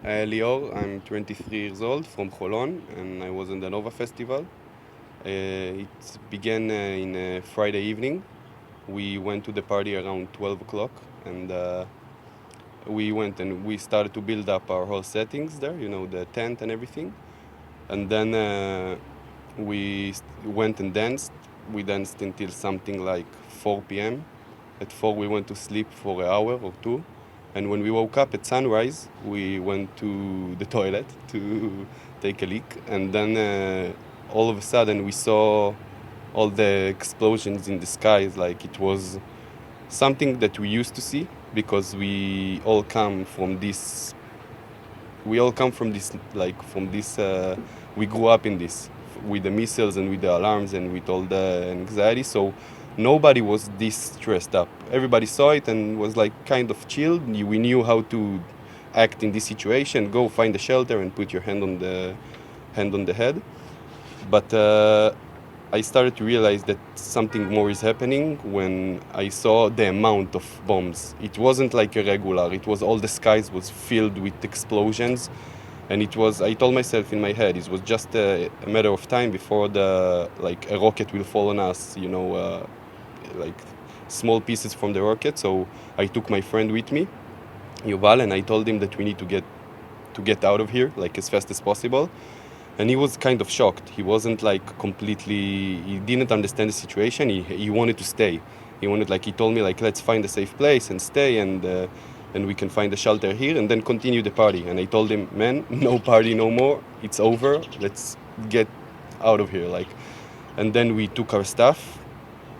Lior, I'm 23 years old from Cholon, and I was in the Nova Festival. It began in Friday evening. We went to the party around 12 o'clock, and we went and we started to build up our whole settings there, the tent and everything. And then went and danced. We danced until something like 4 p.m. At 4, we went to sleep for an hour or two. And when we woke up at sunrise, we went to the toilet to take a leak. And then all of a sudden, we saw all the explosions in the skies. Like it was something that we used to see because we all come from this. We all come from this, we grew up in this with the missiles and with the alarms and with all the anxiety. So nobody was this stressed up. Everybody saw it and was like kind of chilled. We knew how to act in this situation. Go find a shelter and put your hand on the head. But I started to realize that something more is happening when I saw the amount of bombs. It wasn't like a regular. It was all the skies was filled with explosions. And I told myself in my head, it was just a matter of time before a rocket will fall on us, like small pieces from the rocket. So I took my friend with me, Yuval, and I told him that we need to get out of here, like as fast as possible. And he was kind of shocked. He wasn't he didn't understand the situation. He wanted to stay. He told me let's find a safe place and stay and we can find a shelter here and then continue the party. And I told him, man, no party no more. It's over. Let's get out of here. And then we took our stuff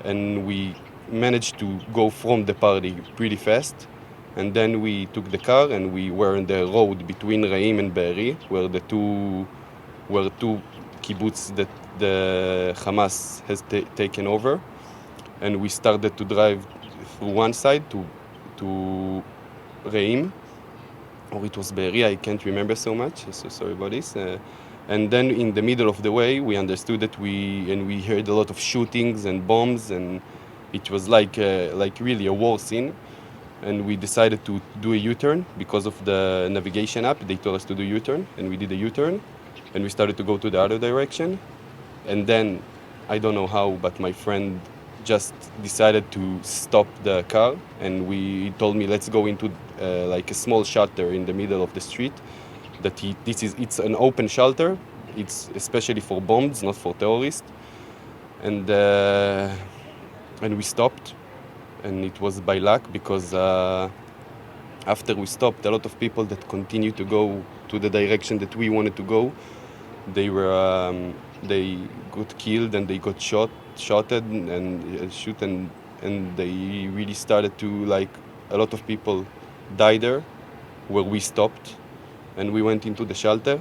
and we managed to go from the party pretty fast. And then we took the car and we were on the road between Reim and Be'eri, where were two kibbutz that the Hamas has taken over. And we started to drive through one side to Reim, or it was Be'eri, I can't remember so much, so sorry about this. And then in the middle of the way, we understood that we heard a lot of shootings and bombs, and it was like really a war scene. And we decided to do a U-turn because of the navigation app. They told us to do U-turn, and we did a U-turn. And we started to go to the other direction. And then, I don't know how, but my friend just decided to stop the car. And he told me, let's go into a small shelter in the middle of the street. It's an open shelter. It's especially for bombs, not for terrorists. And we stopped. And it was by luck because after we stopped, a lot of people that continued to go to the direction that we wanted to go, they got killed and they got shot and they really started to a lot of people died there where we stopped, and we went into the shelter.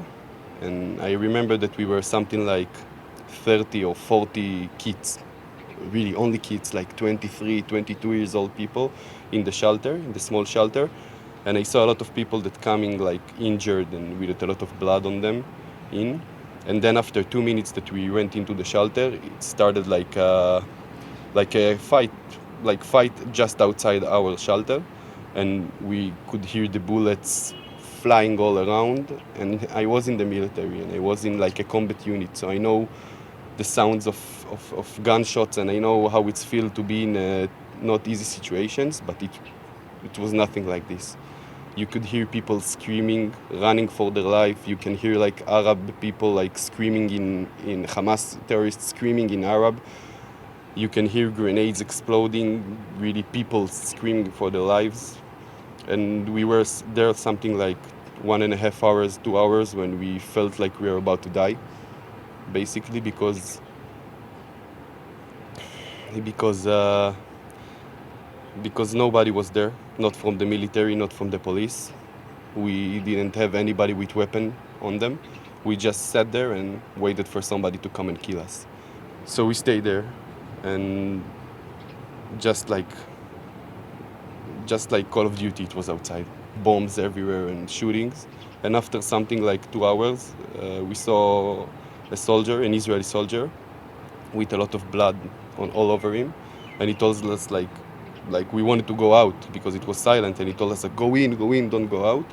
And I remember that we were something like 30 or 40 kids, really only kids, 23, 22 years old people in the shelter, in the small shelter. And I saw a lot of people that coming injured and with a lot of blood on them in. And then after 2 minutes that we went into the shelter, it started like a fight just outside our shelter. And we could hear the bullets flying all around. And I was in the military and I was in a combat unit. So I know the sounds of gunshots, and I know how it's feel to be in not easy situations, but it was nothing like this. You could hear people screaming, running for their life. You can hear Arab people screaming in Hamas terrorists screaming in Arab. You can hear grenades exploding, really people screaming for their lives. And we were there something like 1.5 hours, 2 hours when we felt like we were about to die. Basically because nobody was there, not from the military, not from the police. We didn't have anybody with weapon on them. We just sat there and waited for somebody to come and kill us. So we stayed there, and just like Call of Duty, it was outside. Bombs everywhere and shootings. And after something like 2 hours, we saw a soldier, an Israeli soldier, with a lot of blood all over him. And he told us we wanted to go out because it was silent. And he told us, go in, don't go out.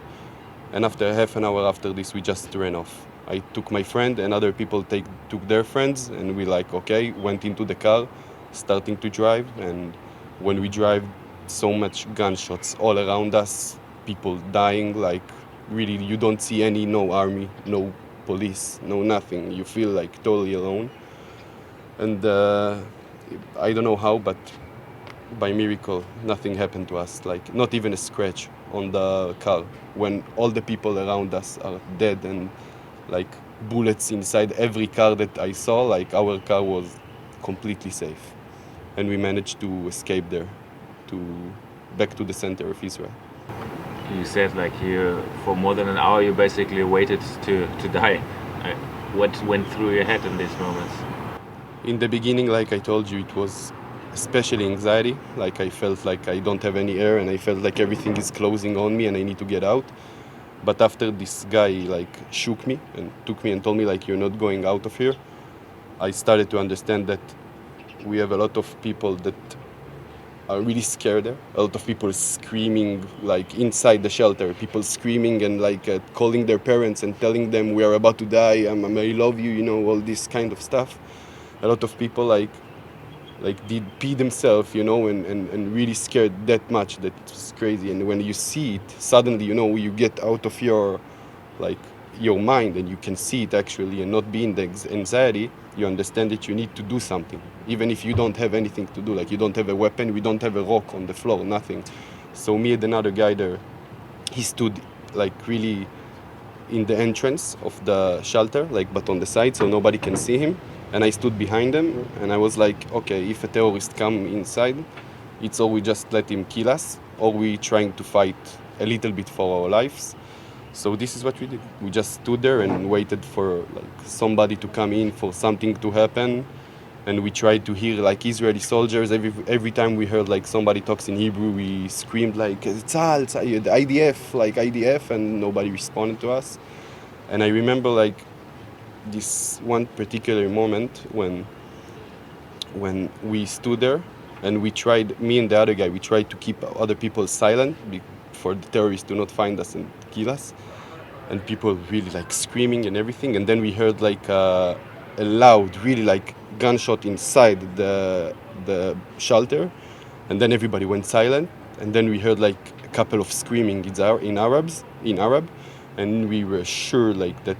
And after half an hour after this, we just ran off. I took my friend and other people took their friends, and we like, okay, went into the car, starting to drive. And when we drive, so much gunshots all around us, people dying, like really you don't see no army, no police, no nothing. You feel like totally alone. And I don't know how, but by miracle, nothing happened to us, like not even a scratch on the car, when all the people around us are dead and like bullets inside every car that I saw. Like our car was completely safe, and we managed to escape there, to back to the center of Israel. You said like you, for more than an hour, you basically waited to die. What went through your head in these moments? In the beginning, like I told you, it was especially anxiety. Like I felt like I don't have any air, and I felt like everything is closing on me and I need to get out. But after this guy like shook me and took me and told me like, you're not going out of here, I started to understand that we have a lot of people that are really scared there. A lot of people screaming like inside the shelter, people screaming and like calling their parents and telling them we are about to die, I love you, you know, all this kind of stuff. A lot of people like did pee themselves, you know, and really scared that much that it's crazy. And when you see it, suddenly, you know, you get out of your mind and you can see it actually and not be in the anxiety. You understand that you need to do something, even if you don't have anything to do. Like you don't have a weapon, we don't have a rock on the floor, nothing. So me and another guy there, he stood like really in the entrance of the shelter, like but on the side so nobody can see him. And I stood behind him and I was like, okay, if a terrorist come inside, it's or we just let him kill us, or we trying to fight a little bit for our lives. So this is what we did. We just stood there and waited for like somebody to come in, for something to happen. And we tried to hear like Israeli soldiers. Every time we heard like somebody talks in Hebrew, we screamed like Tzal, Tzal, the IDF, like IDF, and nobody responded to us. And I remember like this one particular moment when we stood there and we tried, me and the other guy, we tried to keep other people silent for the terrorists to not find us and kill us. And people really like screaming and everything. And then we heard like a loud, really like gunshot inside the shelter. And then everybody went silent. And then we heard like a couple of screaming in Arab. And we were sure like that,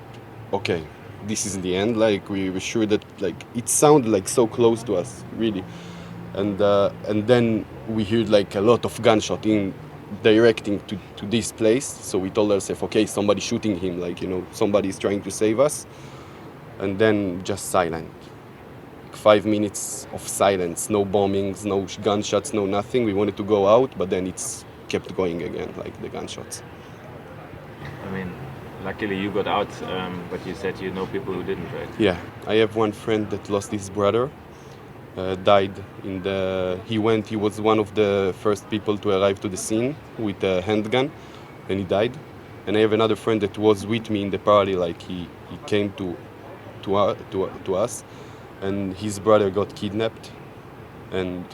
okay, this is the end. Like we were sure that like it sounded like so close to us, really. And then we heard like a lot of gunshot directing to this place. So we told ourselves, okay, somebody's shooting him, like, you know, somebody's trying to save us. And then just silent. 5 minutes of silence, no bombings, no gunshots, no nothing. We wanted to go out, but then it's kept going again, like the gunshots. I mean, luckily you got out, but you said you know people who didn't, right? Yeah, I have one friend that lost his brother. Died in the. He was one of the first people to arrive to the scene with a handgun, and he died. And I have another friend that was with me in the party. Like he came to us, and his brother got kidnapped. And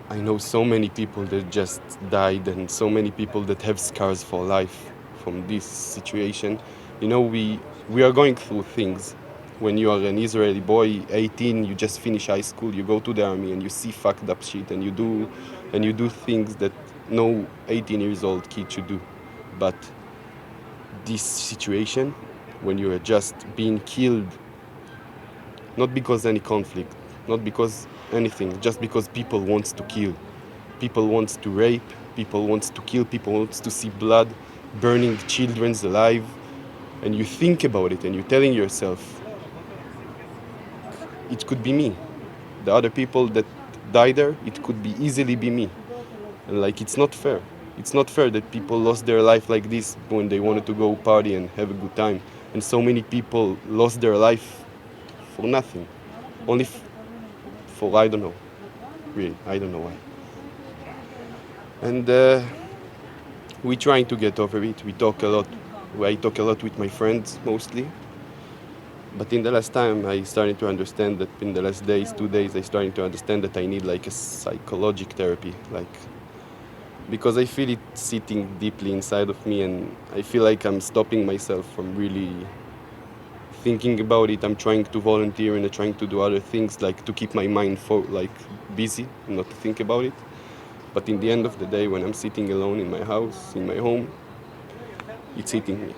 I know so many people that just died, and so many people that have scars for life from this situation. You know, we are going through things. When you are an Israeli boy, 18, you just finish high school, you go to the army and you see fucked up shit and you do things that no 18 years old kid should do. But this situation, when you are just being killed, not because any conflict, not because anything, just because people wants to kill. People wants to rape, people wants to kill, people wants to see blood, burning children alive. And you think about it and you're telling yourself, it could be me. The other people that died there, it could be easily be me. And like, it's not fair. It's not fair that people lost their life like this when they wanted to go party and have a good time. And so many people lost their life for nothing. Only for, I don't know. Really, I don't know why. And we're trying to get over it. We talk a lot. I talk a lot with my friends, mostly. But in the last time, I started to understand that in the last 2 days, I started to understand that I need like a psychological therapy. Like because I feel it sitting deeply inside of me, and I feel like I'm stopping myself from really thinking about it. I'm trying to volunteer and I'm trying to do other things, like to keep my mind busy, not to think about it. But in the end of the day, when I'm sitting alone in my house, in my home, it's hitting me.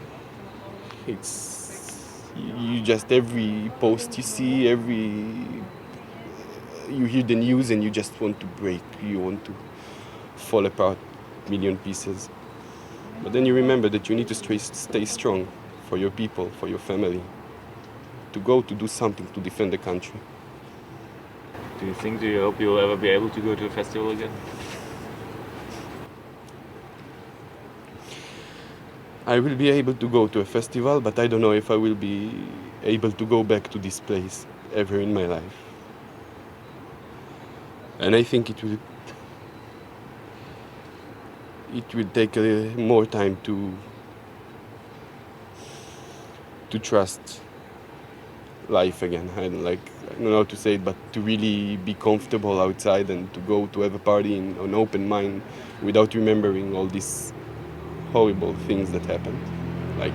You just, every post you see, you hear the news and you just want to break. You want to fall apart, million pieces. But then you remember that you need to stay strong for your people, for your family, to go to do something to defend the country. Do you hope you'll ever be able to go to a festival again? I will be able to go to a festival, but I don't know if I will be able to go back to this place ever in my life. And I think it will take more time to trust life again. I don't know how to say it, but to really be comfortable outside and to go to have a party in an open mind without remembering all these horrible things that happened. Like,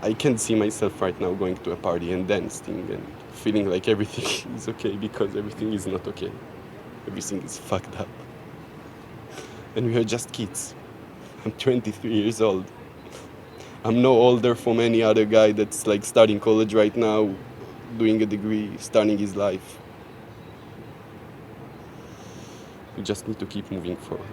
I can't see myself right now going to a party and dancing and feeling like everything is okay, because everything is not okay. Everything is fucked up. And we are just kids. I'm 23 years old. I'm no older from any other guy that's like starting college right now, doing a degree, starting his life. We just need to keep moving forward.